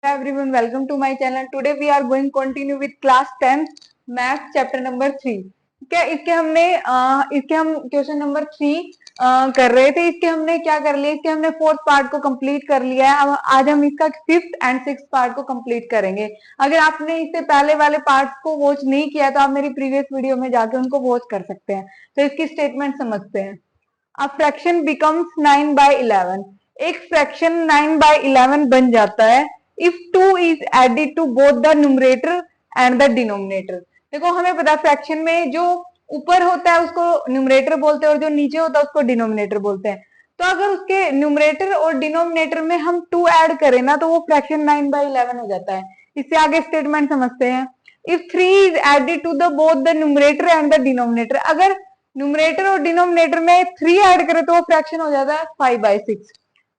Everyone, welcome to my channel. Today we are going to continue with class 10th math chapter number 3. क्या इसके हम question number 3 कर रहे थे. इसके हमने क्या कर लिया, इसके हमने फोर्थ पार्ट को कंप्लीट कर लिया है. अब आज हम इसका फिफ्थ एंड सिक्स्थ पार्ट को कंप्लीट करेंगे. अगर आपने इससे पहले वाले पार्ट्स को वॉच नहीं किया तो आप मेरी प्रीवियस वीडियो में जाकर उनको वॉच कर सकते हैं. तो इसकी स्टेटमेंट समझते हैं. A fraction becomes 9/11. एक फ्रैक्शन 9/11 बन जाता है if 2 is added to both the numerator and the denominator. देखो हमें पता है फ्रैक्शन में जो ऊपर होता है उसको न्यूमरेटर बोलते हैं और जो नीचे होता है उसको डिनोमिनेटर बोलते हैं. तो अगर उसके न्यूमरेटर और डिनोमिनेटर में हम 2 ऐड करें ना तो वो फ्रैक्शन 9/11 हो जाता है. इससे आगे स्टेटमेंट समझते हैं. If 3 is added to the both the numerator and the denominator. अगर न्यूमरेटर और डिनोमिनेटर में 3 ऐड करें तो वो फ्रैक्शन हो जाता है 5/6.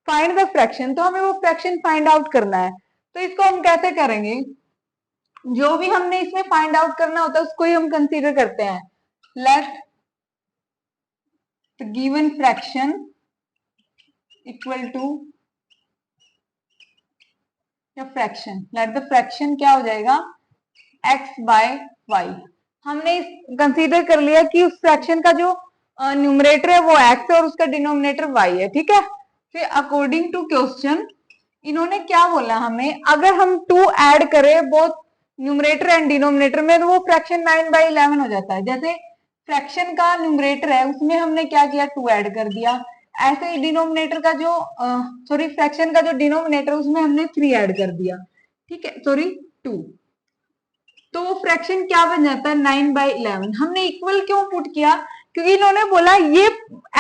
Find the fraction. तो हमें वो फ्रैक्शन फाइंड आउट करना है. तो इसको हम कैसे करेंगे, जो भी हमने इसमें फाइंड आउट करना होता है उसको ही हम कंसीडर करते हैं. Let the given fraction equal to fraction. Let the fraction क्या हो जाएगा, x/y. हमने कंसीडर कर लिया कि उस फ्रैक्शन का जो न्यूमरेटर है वो x है और उसका डिनोमिनेटर y है. ठीक है. फिर अकॉर्डिंग टू क्वेश्चन इन्होंने क्या बोला हमें, अगर हम 2 ऐड करें बोथ न्यूमरेटर एंड डिनोमिनेटर में तो वो फ्रैक्शन 9/11 हो जाता है. जैसे फ्रैक्शन का न्यूमरेटर है उसमें हमने क्या किया, 2 ऐड कर दिया. ऐसे ही डिनोमिनेटर का जो फ्रैक्शन का जो डिनोमिनेटर उसमें हमने 3 ऐड कर दिया. ठीक है, 2. तो वो फ्रैक्शन क्या बन जाता है, 9/11. हमने इक्वल क्यों पुट किया, क्योंकि इन्होंने बोला ये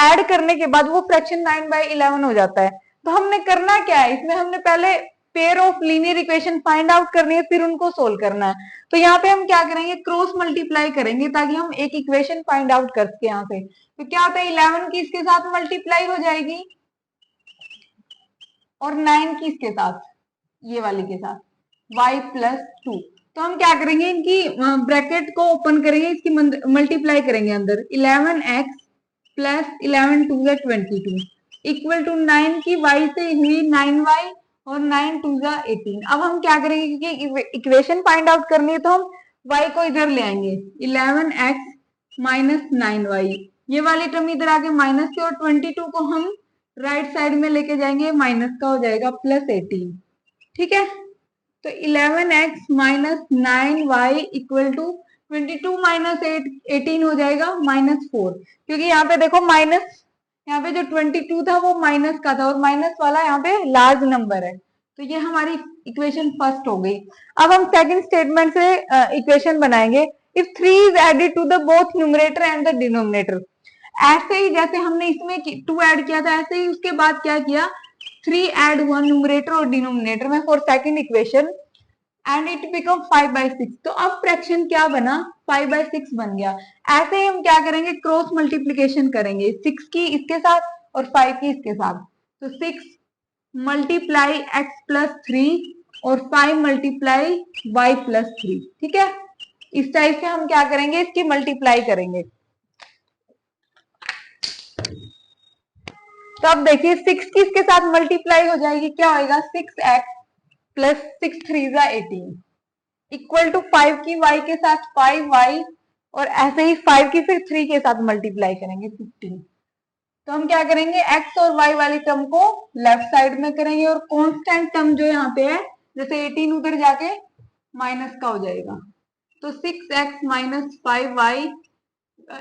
ऐड करने के बाद वो फ्रैक्शन 9/11 हो जाता है. तो हमने करना क्या है, इसमें हमने पहले pair of linear equation find out करनी है, फिर उनको सोल्व करना है. तो यहाँ पे हम क्या करेंगे, क्रॉस मल्टीप्लाई करेंगे ताकि हम एक इक्वेशन फाइंड आउट कर सके. यहाँ से तो क्या होता है, 11 की इसके साथ मल्टीप्लाई हो जाएगी और 9 की इसके साथ, ये वाली के साथ, y+2. तो हम क्या करेंगे, इनकी ब्रैकेट को ओपन करेंगे, इसकी मल्टीप्लाई करेंगे अंदर. 11x प्लस 11 2 22 इक्वल टू 9 की y से हुई 9y और 9 2 18. अब हम क्या करेंगे, क्योंकि इक्वेशन फाइंड आउट करनी है तो हम y को इधर ले आएंगे. 11x माइनस 9y, ये वाली टर्म इधर आके माइनस की, और 22 को हम राइट साइड में लेके जाएंगे, माइनस का हो जाएगा +18. ठीक है. तो 11x minus 9y equal to 22 minus 18 हो जाएगा -4. क्योंकि यहाँ पे देखो माइनस, यहाँ पे जो 22 था वो माइनस का था और माइनस वाला यहाँ पे लार्ज नंबर है. तो ये हमारी इक्वेशन फर्स्ट हो गई. अब हम सेकंड स्टेटमेंट से इक्वेशन बनाएंगे. If 3 is added to the both numerator and the denominator. ऐसे ही जैसे हमने इसमें 2 ऐड किया था, ऐसे ही उसके बाद क्या किया, 3 ऐड हुआ न्यूमरेटर और डिनोमिनेटर में for second equation and it become 5/6. तो अब फ्रैक्शन क्या बना, 5/6 बन गया. ऐसे ही हम क्या करेंगे, क्रॉस मल्टीप्लीकेशन करेंगे, 6 की इसके साथ और 5 की इसके साथ. तो 6 मल्टीप्लाई x+3 और 5 मल्टीप्लाई y+3. ठीक है. इस टाइप से हम क्या करेंगे, इसकी मल्टीप्लाई करेंगे. तो अब देखिए 6 की इसके साथ मल्टीप्लाई हो जाएगी, क्या होएगा, 6x प्लस 6 3 18 इक्वल टू 5 की y के साथ 5y और ऐसे ही 5 की फिर 3 के साथ मल्टीप्लाई करेंगे 15. तो हम क्या करेंगे, x और y वाली टर्म को लेफ्ट साइड में करेंगे और कांस्टेंट टर्म जो यहाँ पे है, जैसे 18 उधर जाके माइनस का हो जाएगा. तो 6x माइनस 5y,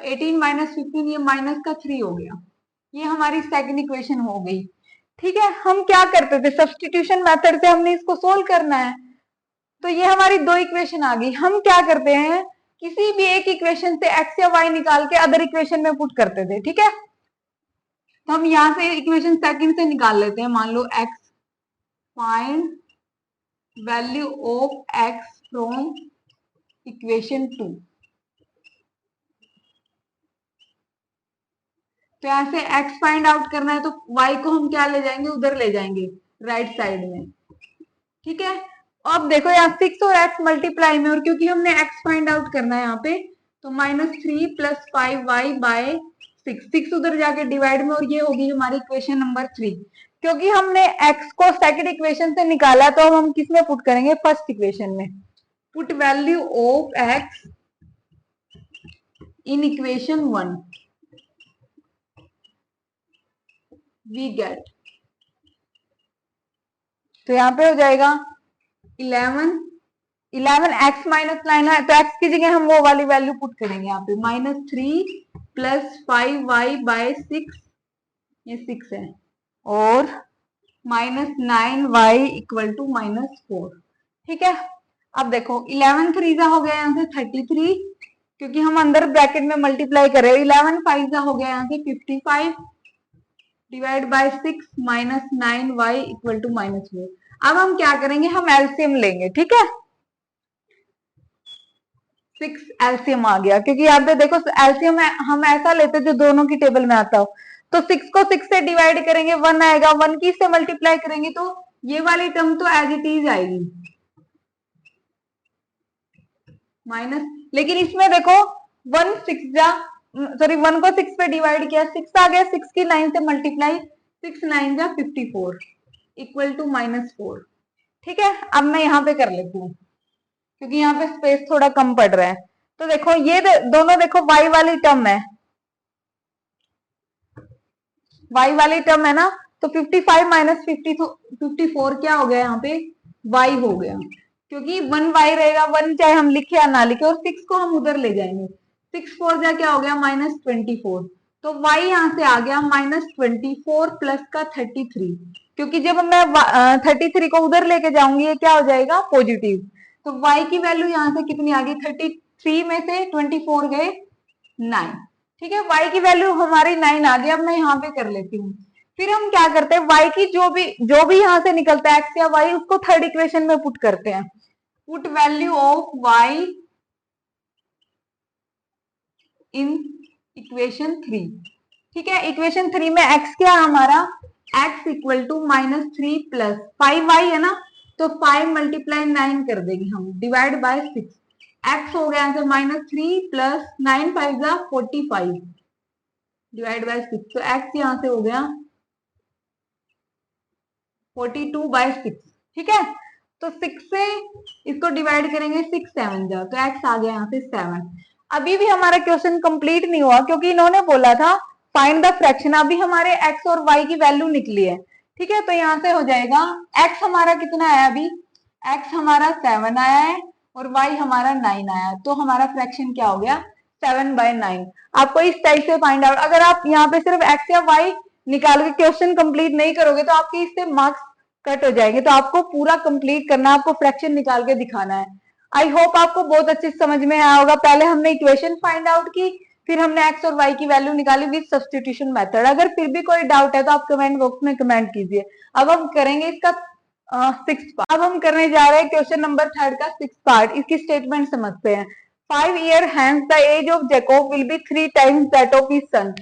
18 माइनस 15, ये माइनस का 3 हो गया. ये हमारी सेकंड इक्वेशन हो गई. ठीक है. हम क्या करते थे, सब्स्टिट्यूशन मेथड से हमने इसको सोल्व करना है. तो ये हमारी 2 इक्वेशन आ गई. हम क्या करते हैं, किसी भी एक इक्वेशन से x या y निकाल के अदर इक्वेशन में पुट करते थे. ठीक है. तो हम यहां से इक्वेशन सेकंड से निकाल लेते हैं. मान लो x, find value of x from equation 2. तो यहाँ से x फाइंड आउट करना है तो y को हम क्या ले जाएंगे, उधर ले जाएंगे राइट साइड में. ठीक है. अब देखो यहाँ 6 और x मल्टीप्लाई में, और क्योंकि हमने x फाइंड आउट करना है यहाँ पे, तो -3 + 5y/6. 6 उधर जाके डिवाइड में, और ये होगी हमारी इक्वेशन नंबर 3. क्योंकि हमने x को सेकंड इक्वेशन से निकाला तो हम किस में पुट करेंगे, फर्स्ट इक्वेशन में। Put value of x in equation 1 we get, तो यहां पे हो जाएगा 11x माइनस 9 है, तो x की जगह हम वो वाली वैल्यू पुट करेंगे यहाँ पे, -3 प्लस 5y बाय 6, ये 6 है, और -9y इक्वल टू -4। ठीक है, अब देखो 11 3 हो गया यहाँ से 33, क्योंकि हम अंदर ब्रैकेट में मल्टीप्लाई कर रहे हैं। 11 5 हो गया यहाँ से 55 divide by 6 -9y equal to -4। अब हम क्या करेंगे, हम एलसीएम लेंगे। ठीक है, 6 एलसीएम आ गया, क्योंकि यहाँ पे देखो एलसीएम हम ऐसा लेते जो दोनों की टेबल में आता हो। तो 6 को 6 से डिवाइड करेंगे 1 आएगा, 1 की से मल्टीप्लाई करेंगे तो ये वाली टर्म तो एज इट इज आएगी माइनस, लेकिन इसमें देखो 1 को 6 पे डिवाइड किया, 6 आ गया, 6 की 9 से मल्टीप्लाई, 6 9 जा 54 इक्वल टू -4। ठीक है, अब मैं यहाँ पे कर लेती हूँ क्योंकि यहाँ पे स्पेस थोड़ा कम पड़ रहा है। तो देखो ये दोनों देखो y वाली टर्म है, y वाली टर्म है ना, तो 55 माइनस 54 क्या हो गया यहाँ पे, y हो गया, क्योंकि 1 y रहेगा, 1 चाहे हम लिखे या ना लिखे, और 6 को हम उधर ले जाएंगे, 6 4 जा क्या हो गया -24, तो y यहाँ से आ गया -24 प्लस का 33, क्योंकि जब मैं 33 को उधर लेके जाऊंगी ये क्या हो जाएगा पॉजिटिव, तो y की वैल्यू यहाँ से कितनी आ गई, 33 में से 24 गए 9। ठीक है, y की वैल्यू हमारी 9 आ गई। अब मैं यहाँ पे कर लेती हूँ, फिर हम क्या करते हैं, y की जो भी यहाँ से निकलता है x या y, उसको थर्ड इक्वेशन में पुट करते हैं। Put value of y in equation 3। ठीक है, इक्वेशन 3 में x क्या है हमारा, x equal to -3 plus 5y है ना, तो 5 मल्टीप्लाई 9 कर देंगे हम, डिवाइड बाय 6, x हो गया -3 प्लस 9 5 जा 45 डिवाइड बाय 6, तो x यहाँ से हो गया 42 बाय 6। ठीक है, तो 6 से इसको डिवाइड करेंगे, 6 7 जा, तो x आ गया यहाँ से 7। अभी भी हमारा क्वेश्चन कंप्लीट नहीं हुआ, क्योंकि इन्होंने बोला था फाइंड द फ्रैक्शन, अभी हमारे x और y की वैल्यू निकली है। ठीक है, तो यहाँ से हो जाएगा, x हमारा कितना आया, अभी x हमारा 7 आया है और y हमारा 9 आया है, तो हमारा फ्रैक्शन क्या हो गया 7/9। आपको इस टाइप से फाइंड आउट, अगर आप यहाँ पे सिर्फ x या y निकाल के क्वेश्चन कंप्लीट नहीं करोगे तो आपके इससे मार्क्स कट हो जाएंगे, तो आपको पूरा कंप्लीट करना, आपको फ्रैक्शन निकाल के दिखाना है। आई होप आपको बहुत अच्छे समझ में आया होगा। पहले हमने इक्वेशन फाइंड आउट की, फिर हमने x और y की वैल्यू निकाली विद सब्स्टिट्यूशन मेथड। अगर फिर भी कोई डाउट है तो आप कमेंट बॉक्स में कमेंट कीजिए। अब हम करेंगे इसका 6th पार्ट। अब हम करने जा रहे हैं क्वेश्चन नंबर 3 का 6th पार्ट। इसकी स्टेटमेंट समझते हैं। 5 years hence the age of Jacob will be 3 times that of his son।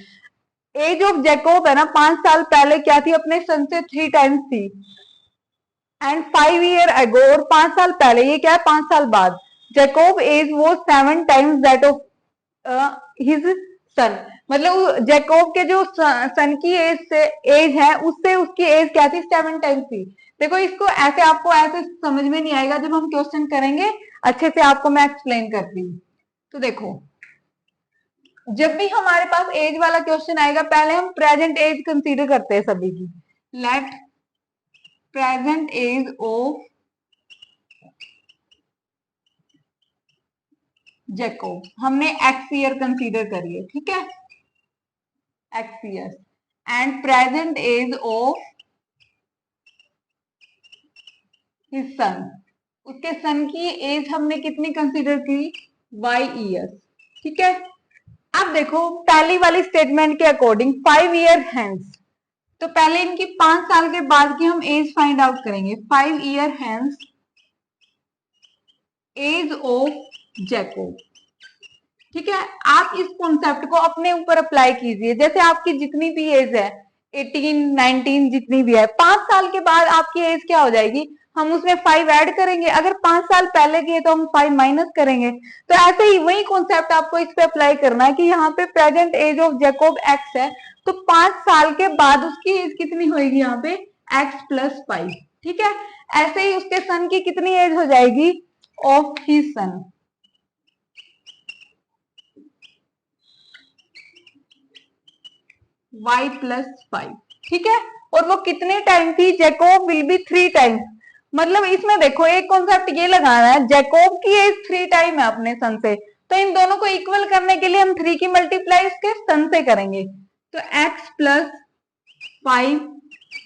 Age of Jacob है ना, 5 साल पहले क्या थी, अपने सन से 3 टाइम्स थी। एंड 5 years ago, और 5 साल पहले, ये क्या है 5 साल बाद, जैकोब एज वो 7 टाइम्स दैट ऑफ हिज सन। मतलब जैकोब के जो सन की एज है उससे उसकी एज क्या थी, 7 टाइम्स थी। देखो इसको ऐसे, आपको ऐसे समझ में नहीं आएगा, जब हम क्वेश्चन करेंगे अच्छे से आपको मैं एक्सप्लेन करती हूँ। तो देखो जब भी हमारे पास एज वाला क्वेश्चन आएगा, पहले हम प्रेजेंट एज कंसीडर करते हैं सभी की। Let present age of Jacob, हमने एक्स ईयर कंसीडर करिए। ठीक है, x year, and present age of his son, उसके सन की एज हमने कितनी कंसीडर की, वाई ईयर्स। ठीक है, अब देखो पहली वाली स्टेटमेंट के अकॉर्डिंग 5 years hence, तो पहले इनकी 5 साल के बाद की हम एज फाइंड आउट करेंगे। 5 years hence age of Jacob. ठीक है, आप इस कॉन्सेप्ट को अपने ऊपर अप्लाई कीजिए। जैसे आपकी जितनी भी एज है 18 19 जितनी भी है, 5 साल के बाद आपकी एज क्या हो जाएगी, हम उसमें 5 ऐड करेंगे। अगर 5 साल पहले की है तो हम 5 माइनस करेंगे। तो ऐसे ही वही कॉन्सेप्ट आपको इस पे अप्लाई करना है कि यहाँ पे present age of Jacob x है, तो 5 साल के बाद उसकी एज कितनी होगी, यहाँ पे एक्स प्लस 5। ठीक है, ऐसे ही उसके सन की कितनी एज हो जाएगी, of his sun, y plus 5। ठीक है, और वो कितने टाइम थी, जैकोब विल बी 3 टाइम। मतलब इसमें देखो एक कॉन्सेप्ट ये लगाना है, जैकोब की एज 3 टाइम है अपने सन से, तो इन दोनों को इक्वल करने के लिए हम 3 की मल्टीप्लाई इसके सन से करेंगे। तो x plus 5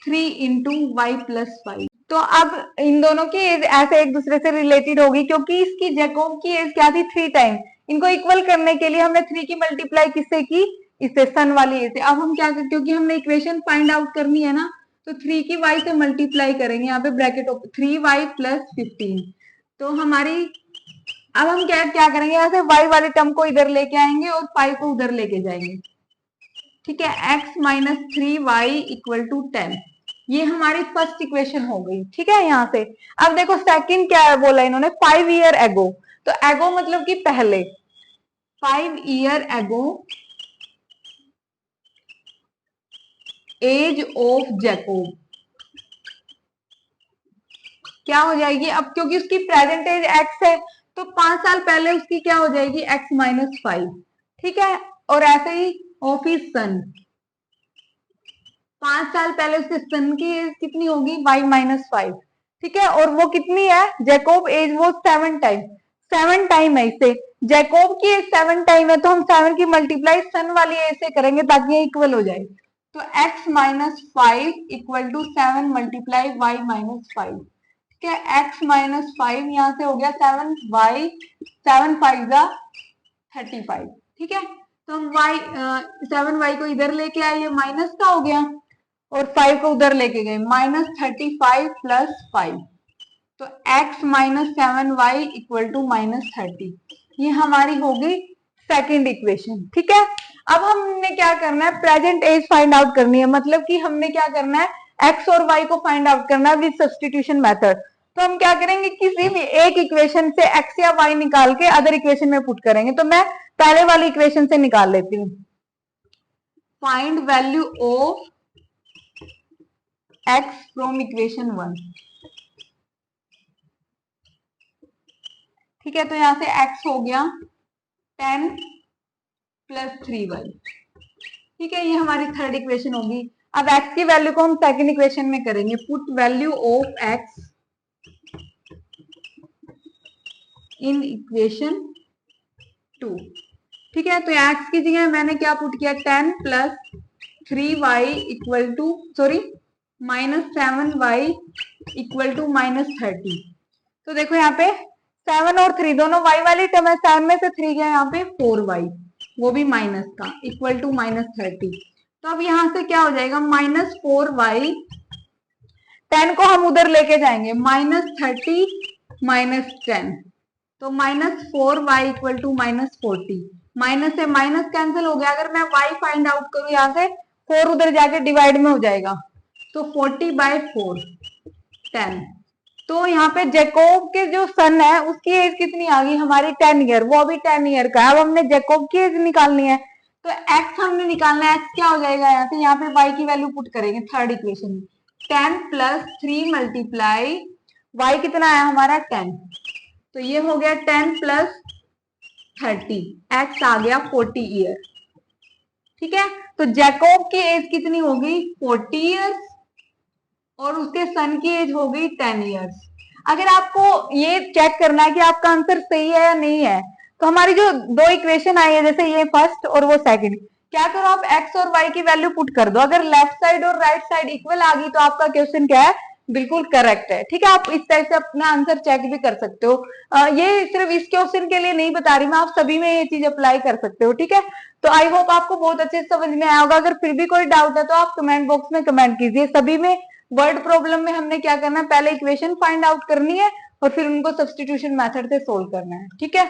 3 into y plus 5। तो अब इन दोनों की एज ऐसे एक दूसरे से रिलेटेड होगी, क्योंकि इसकी जैकोब की एज क्या थी, 3 टाइम। इनको इक्वल करने के लिए हमने 3 की मल्टीप्लाई किससे की, इससे सन वाली एज से। अब हम क्या करें, क्योंकि हमने इक्वेशन फाइंड आउट करनी है ना, तो 3 की y से मल्टीप्लाई करेंगे, यहाँ पे ब्रैकेट 3y प्लस 15। तो हमारी अब हम क्या क्या करेंगे, ऐसे y वाले टर्म को इधर लेके आएंगे और 5 को उधर लेके जाएंगे। ठीक है, x minus 3y equal to 10, ये हमारी फर्स्ट इक्वेशन हो गई। ठीक है, यहां से अब देखो सेकंड क्या है बोला इन्होंने, 5 ईयर एगो। तो एगो मतलब कि पहले, 5 year ago as of Jacob क्या हो जाएगी, अब क्योंकि उसकी प्रेजेंट एज x है, तो 5 साल पहले उसकी क्या हो जाएगी, x माइनस 5। ठीक है, और ऐसे ही ऑफ हिज सन, 5 साल पहले उसके सन की एज कितनी होगी, y माइनस 5। ठीक है, और वो कितनी है, जैकोब एज वो 7 टाइम, 7 टाइम है इससे, जैकोब की एज 7 टाइम है, तो हम 7 की मल्टीप्लाई सन वाली एज से करेंगे ताकि ये इक्वल हो जाए। तो x minus 5 equal to 7 multiply y minus 5। ठीक है, x माइनस 5 यहां से हो गया 7y, 7 5 जा 35। ठीक है, तो हम y 7y को इधर लेके आए, ये माइनस का हो गया, और 5 को उधर लेके गए, माइनस 35 प्लस 5। तो x minus 7y equal to minus 30, ये हमारी हो गई सेकेंड इक्वेशन। ठीक है, अब हमने क्या करना है, प्रेजेंट एज फाइंड आउट करनी है, मतलब कि हमने क्या करना है, x और y को फाइंड आउट करना है विद सब्स्टिट्यूशन मेथड। तो हम क्या करेंगे, किसी भी एक इक्वेशन से x या y निकाल के अदर इक्वेशन में पुट करेंगे। तो मैं पहले वाली इक्वेशन से निकाल लेती हूँ, find value of x from equation 1। ठीक है, तो यहां से x हो गया 10 प्लस 3y। ठीक है, ये हमारी थर्ड इक्वेशन होगी। अब x की वैल्यू को हम सेकंड इक्वेशन में करेंगे, put value of x in equation 2। ठीक है, तो x की जगह मैंने क्या पुट किया, 10 plus 3y equal to sorry minus 7y equal to minus 30। तो देखो यहाँ पे 7 और 3 दोनों y वाली टर्म है, 7 में से 3 गया, यहाँ पे 4y, वो भी माइनस का, इक्वल टू माइनस 30। तो अब यहां से क्या हो जाएगा, माइनस 4y, 10 को हम उधर लेके जाएंगे, माइनस 30 माइनस 10, तो minus 4y equal to minus 40। Minus से माइनस कैंसिल हो गया, अगर मैं y फाइंड आउट करूं यहाँ से, 4 उधर जाके डिवाइड में हो जाएगा, तो 40/4 10। तो यहाँ पे जैकोब के जो सन है उसकी एज कितनी आ गई हमारी, 10 ईयर, वो भी 10 ईयर का है। अब हमने जैकोब की एज निकालनी है, तो x हमने निकालना है, x क्या हो जाएगा यहाँ से, यहाँ पे y की वैल्यू पुट करेंगे थर्ड इक्वेशन में, 10 प्लस 3 मल्टीप्लाई y कितना आया हमारा 10, तो ये हो गया 10 प्लस 30, x आ गया 40 ईयर। ठीक है, तो जैकोब की एज कितनी हो गई 40 ईयर्स, और उसके सन की एज हो गई 10 ईयर्स। अगर आपको ये चेक करना है कि आपका आंसर सही है या नहीं है, तो हमारी जो दो इक्वेशन आई है, जैसे ये फर्स्ट और वो सेकंड, क्या करो आप x और y की वैल्यू पुट कर दो, अगर लेफ्ट साइड और राइट साइड इक्वल आ गई तो आपका क्वेश्चन क्या है, बिल्कुल करेक्ट है। ठीक है, आप इस तरह से अपना आंसर चेक भी कर सकते हो। ये सिर्फ इस क्वेश्चन के लिए नहीं बता रही मैं, आप सभी में ये चीज अप्लाई कर सकते हो। ठीक है, तो आई होप आपको बहुत अच्छे से समझ में आया होगा। अगर फिर भी कोई डाउट है तो आप कमेंट बॉक्स में कमेंट कीजिए। सभी में वर्ड प्रॉब्लम में हमने क्या करना है, पहले इक्वेशन फाइंड आउट करनी है और फिर उनको सब्स्टिट्यूशन मेथड से सोल्व करना है। ठीक है।